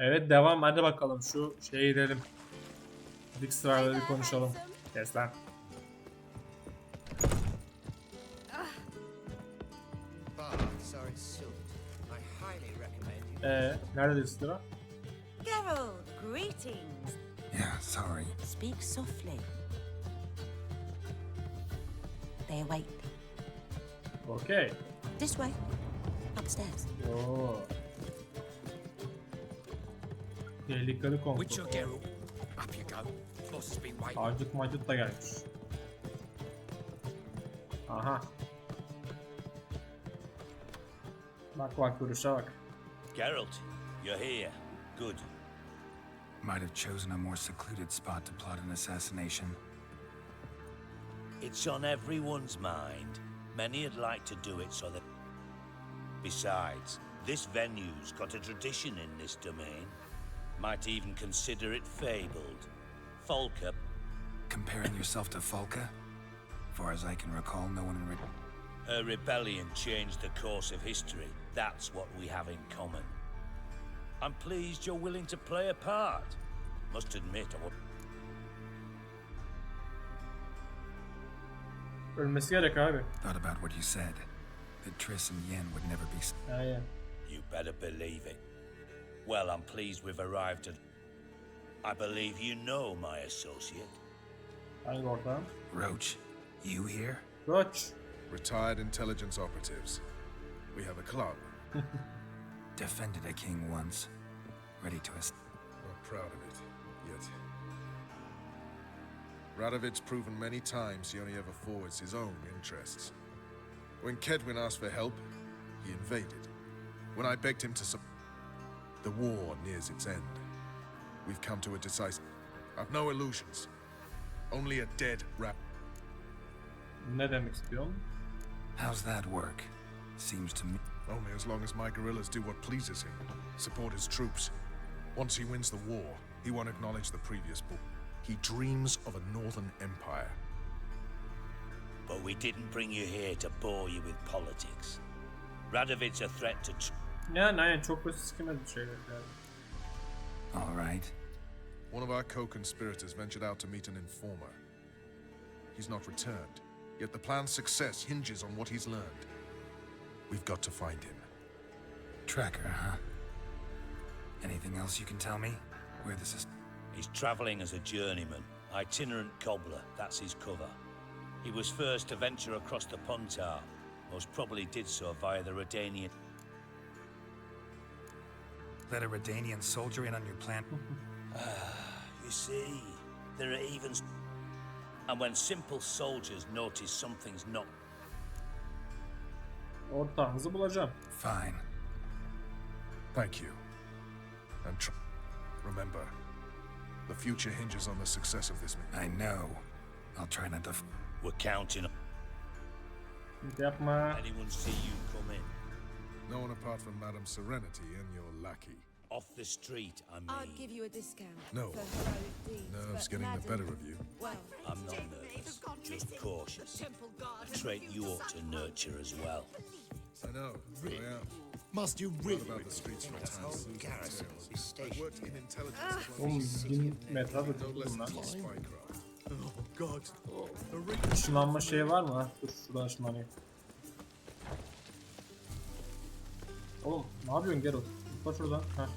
Evet devam, hadi bakalım şu şeye gidelim. Dik sıraları bir konuşalım. Kes lan. Nerede dik sıra? Geralt, greetings. Yeah, sorry. Speak softly. They await. Okay. This way. Upstairs. Oo. Tehlikeli komplo. Witcher Geralt. Up you go. Boss has been waiting. Acıt macıt da gelmiş. Aha. Bak bak duruşa bak. Geralt, you're here. Good. Might have chosen a more secluded spot to plot an assassination. It's on everyone's mind. Many would like to do it so that... Besides, this venue's got a tradition in this domain. Might even consider it fabled. Folka... Comparing yourself to Falka? Far as I can recall, no one in Her rebellion changed the course of history. That's what we have in common. I'm pleased you're willing to play a part. Must admit, I would... Ölmesi gerek abi. Thought about what you said. That Triss and Yen would never be... Aynen. You better believe it. Well, I'm pleased we've arrived at... I believe you know my associate. Hangi ortam? Roach, you here? Roach. Retired intelligence operatives. We have a club. Defended a king once. Ready to Not proud of it, yet. Radovid's proven many times he only ever forwards his own interests. When Kedwin asked for help, he invaded. When I begged him to the war nears its end. We've come to a decisive... I've no illusions. Only a dead rat. Ne demek istiyorsun? How's that work? Seems to me... Only as long as my guerrillas do what pleases him. Support his troops. Once he wins the war, he won't acknowledge the previous book. He dreams of a northern empire. But we didn't bring you here to bore you with politics. Radovid's a threat to... Yani aynen çok basit sıkıntı şeyler yani. All right. One of our co-conspirators ventured out to meet an informer. He's not returned, yet the plan's success hinges on what he's learned. We've got to find him. Tracker, huh? Anything else you can tell me? Where this is... He's travelling as a journeyman, itinerant cobbler, that's his cover. He was first to venture across the Pontar, most probably did so via the Redanian... Let a Redanian soldier in on your plan? You see, there are even... And when simple soldiers notice something's not... Ortağınızı bulacağım. Fine. Thank you. And remember, the future hinges on the success of this mission. I know. I'll try not to... We're counting on... Yapma. Anyone see you come in? No one apart from Madame Serenity and your lackey. Off the street, I mean. I'd give you a discount. No. For heroic deeds, Nerves but getting the madam, better of you. Well, I'm not nervous, just cautious. A trait you ought to nurture as well. I know, I am. Must you What really about the streets from town? garrison will be I stationed? worked in intelligence. Oğlum 1000 metre de No tuttum less lan. than spycraft. Oh God! A ring. Işınlanma şeyi var mı? Dur şuradan ışınlanayım. Oğlum ne yapıyorsun Geralt? Tutma şuradan. Heh.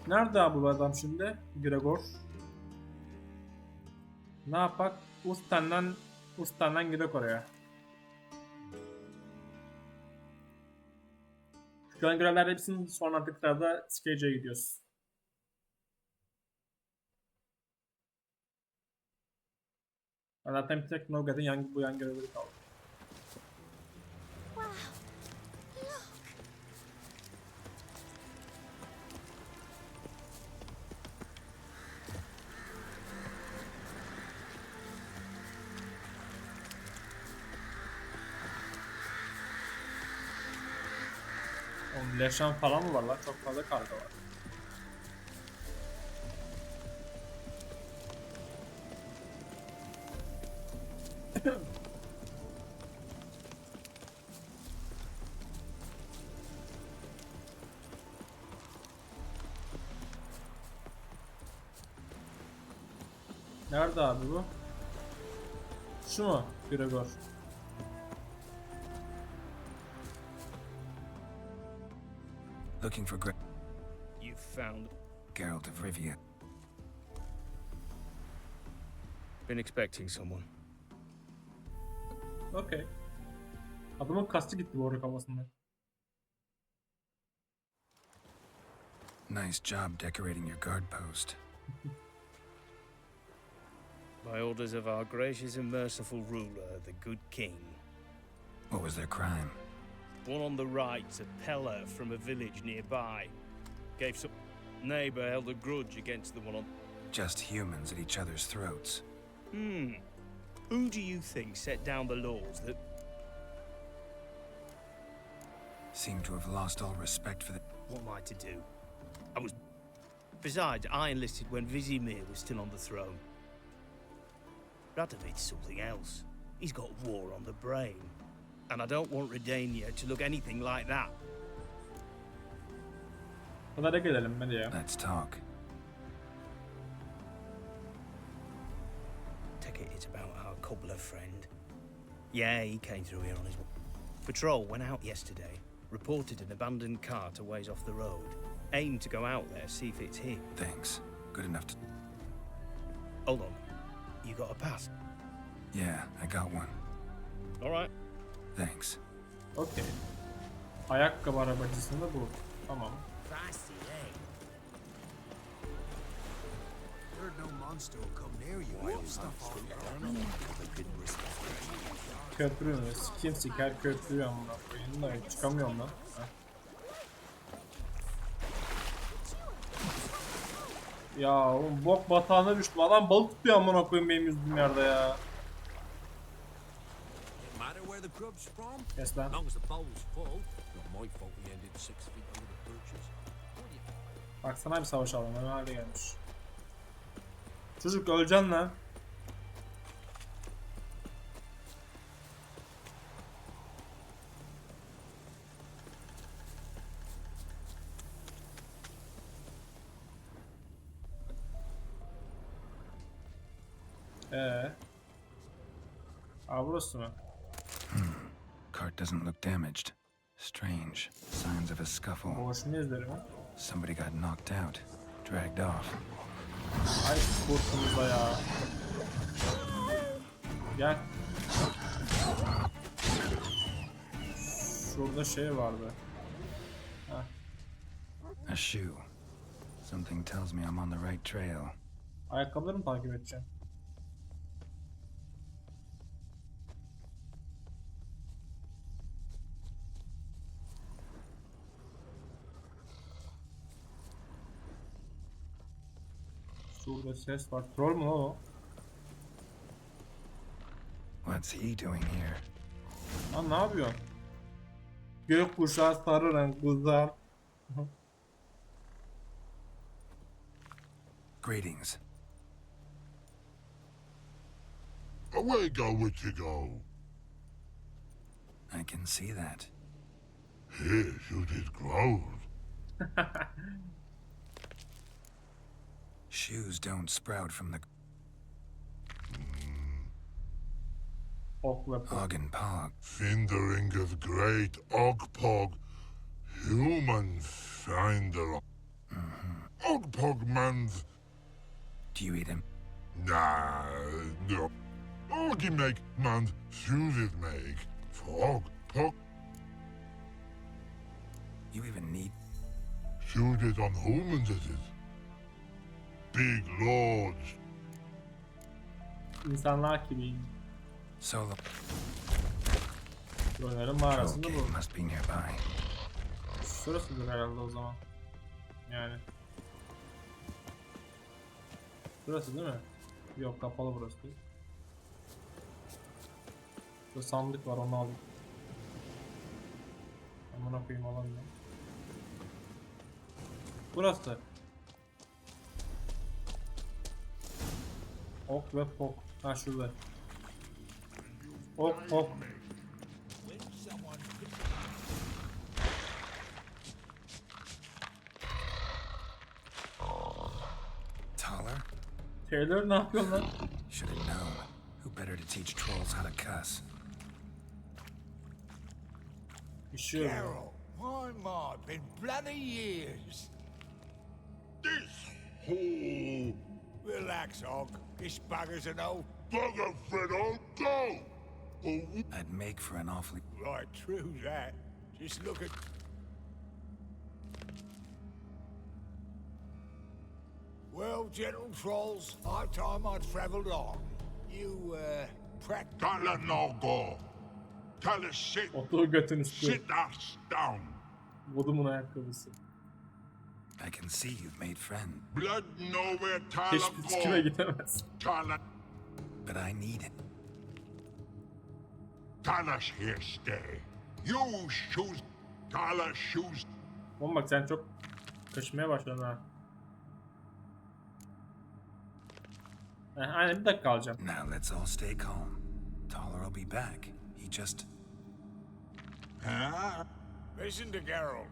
Nerede abi bu adam şimdi? Gregor. Ne yapak? Ustandan gidek oraya. Şu an görevler hepsinin sonra tıklarda Skage'e gidiyoruz. Zaten bir tek Nogad'ın bu yan görevleri kaldı. Oğlum leşan falan mı var lan? Çok fazla karga var. Nerede abi bu? Şu mu? Gregor. Looking for You found. Geralt of Rivia. Been expecting someone. Okey. Adamın kastı gitti bu arada kafasında. Nice job decorating your guard post. By orders of our gracious and merciful ruler, the good king. What was their crime? One on the right, a peller from a village nearby. Gave some neighbor held a grudge against the one on. Just humans at each other's throats. Who do you think set down the laws that? Seem to have lost all respect for the... What am I to do? I was. Besides, I enlisted when Vizimir was still on the throne. Radovid's something else. He's got war on the brain. And I don't want Redania to look anything like that. Bunlara gelelim hadi ya. Let's talk. Take it it's about our KOMPLO friend. Yeah, he came through here on his patrol. Went out yesterday. Reported an abandoned cart a ways off the road. Aimed to go out there, see if it's him. Thanks. Good enough to... Hold on. You got a pass? Yeah, I got one. All right. Thanks. Okey. Ayakkabı arabacısında bu. Tamam. Heard no monster will come near you. Wild stuff on Köprü mü? Kim siker köprüyü amına koyayım da çıkamıyorum lan. Heh. Ya oğlum bok batağına düştüm. Adam balık tutuyor amına koyayım benim yüzdüğüm yerde ya. matter where the grub's from, Kes lan. as long as the bowl's full. Not my fault we ended 6 feet under the birches. Baksana bir savaş alanı ne hale gelmiş. Çocuk öleceksin lan. Burası mı? Cart doesn't look damaged. Strange. Signs of a scuffle. Boğuşma izleri mi? Somebody got knocked out. Dragged off. Ay kurtuluzda ya. Gel. Şurada şey vardı. A shoe. Something tells me I'm on the right trail. Ayakkabıları mı takip edeceğim? Şurada ses var. Troll mu o? What's he doing here? Lan ne yapıyorsun? Gökkuşağı sarı renk kızlar. Greetings. Away go with you go. I can see that. Here you did grow. Shoes don't sprout from the Ok ve pok. hog and pog. Findering of great Ogpog, human finder. Ogpog man's. Do you eat him? Nah, no. Oggy make man's shoes make. Fog, pog, You even need... shoes on humans it is. Big lords. İnsanlar gibi. Solo. Trolllerin mağarasında Okay, bu. must be nearby. Şurasıdır herhalde o zaman. Yani. Burası değil mi? Yok kapalı burası değil. Burada sandık var onu alayım. Amına koyayım alamıyorum. Burası. Ok ve pok. Ha şurada. Ok pok. Taller? Taylor ne yapıyorsun lan? Should have known. Who better to teach trolls how to cuss? Üşüyor. Carol, my, been bloody years. This whole Relax, Og. This bugger's an old... bugger fed on go. I'd make for an awfully... Right, true that. Just look at... Well, gentle trolls, high time I travelled on. You, practice... Tell her no go. Tell her sit. Otur götün üstü. Sit us down. Vodumun ayakkabısı. I can see you've made friends, Blood nowhere. Tell her Hiçbir sikime go. gidemez. Tell her. but I need it. Tell us here stay. You shoes. Tell her shoes. Oğlum bak sen çok kaşımaya başladın ha. Aynen bir dakika kalacağım. Now let's all stay calm. Toller will be back. He just... Huh? Listen to Carol.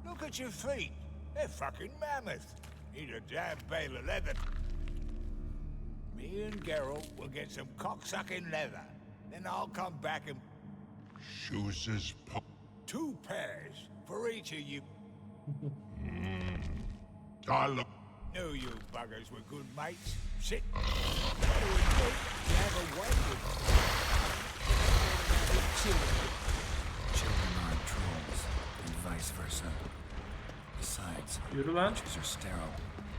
Look at your feet. They're fucking mammoth. Need a damn bale of leather. Me and Geralt will get some cocksucking leather. Then I'll come back and... Shoes is 2 pairs for each of you. Tell her. Knew you buggers were good mates. Sit. Better admit you have a way with Children aren't trolls, and vice versa. Besides, Yürü lan. witches are sterile.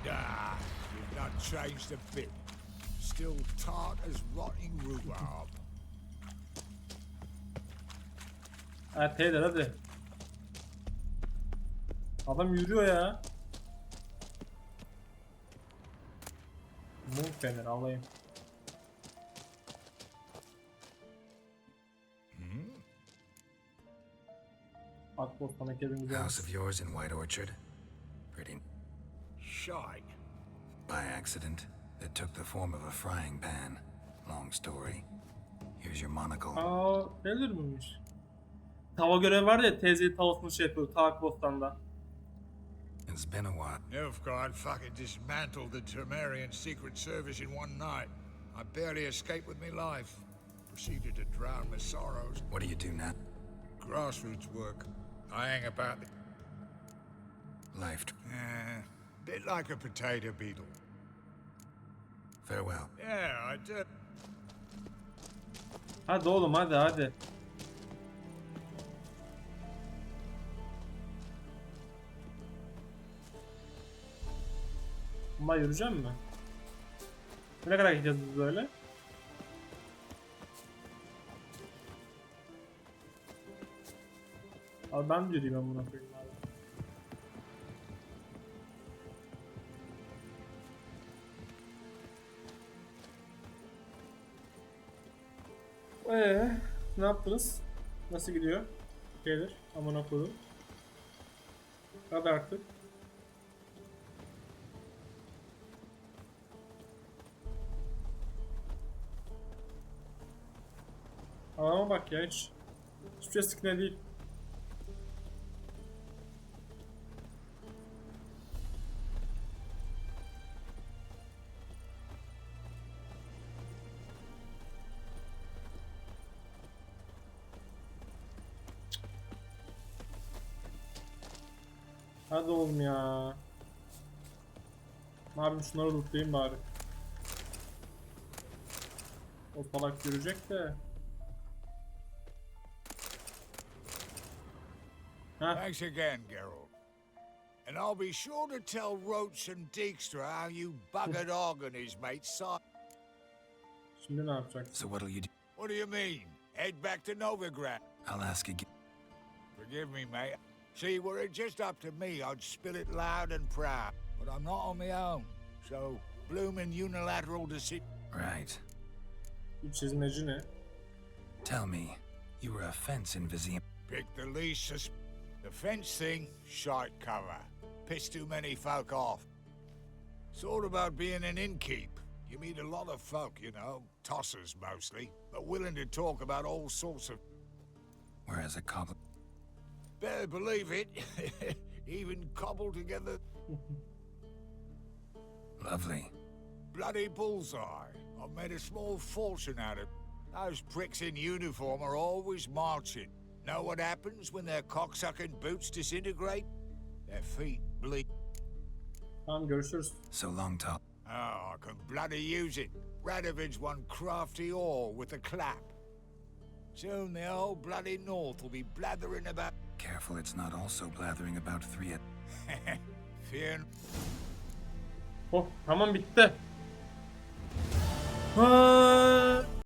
Ah, you've not changed a bit. Still tart as rotting rhubarb. Ha Taylor hadi. Adam yürüyor ya. Mum fener alayım. Akbostan ekibimiz House of yours in White Orchard? Pretty... Shite. By accident, it took the form of a frying pan. Long story. Here's your monocle. Aa Taylor mıymış? Tava görevi var ya teyzeyi tavasını şey yapıyor ta Akbostan'da. It's been a while. Nilfgaard fucking dismantled the Tremerian Secret Service in one night. I barely escaped with my life. Proceeded to drown my sorrows. What do you do now? Grassroots work. I hang about the... Life. Bit like a potato beetle. Farewell. Yeah, I did. Hadi oğlum hadi hadi. Ama yürüyeceğim mi? Ne kadar gideceğiz biz böyle? Abi ben de yürüyeyim ben buna koyayım abi. Ne yaptınız? Nasıl gidiyor? Gelir. Aman okudum. Hadi artık. Ama bak ya hiçbir şey sıkıntı değil. Hadi oğlum ya. Abi şunları lootlayayım bari. O salak görecek de. Thanks again, Geralt. And I'll be sure to tell Roach and Dijkstra how you buggered Og and his mates saw. Şimdi ne yapacaksın? So what'll you do? What do you mean? Head back to Novigrad? I'll ask again. Forgive me, mate. See, were it just up to me, I'd spill it loud and proud. But I'm not on my own. So, bloomin' unilateral decision. Right. Bu çizmeci ne? Tell me, you were a fence in Vizium. Pick the least The fence thing, shite cover. Piss too many folk off. It's all about being an innkeep. You meet a lot of folk, you know, tossers mostly, but willing to talk about all sorts of... Whereas a cobbler... Better believe it. Even cobble together Lovely. bloody bullseye. I've made a small fortune out of it. Those pricks in uniform are always marching. Know what happens when their cocksucking boots disintegrate? Their feet bleed. Tamam görüşürüz. So long, Top. Oh, I can bloody use it. Radovid's one crafty oar with a clap. Soon the whole bloody north will be blathering about. Careful it's not also blathering about three at... Fear. Oh tamam bitti. Ha.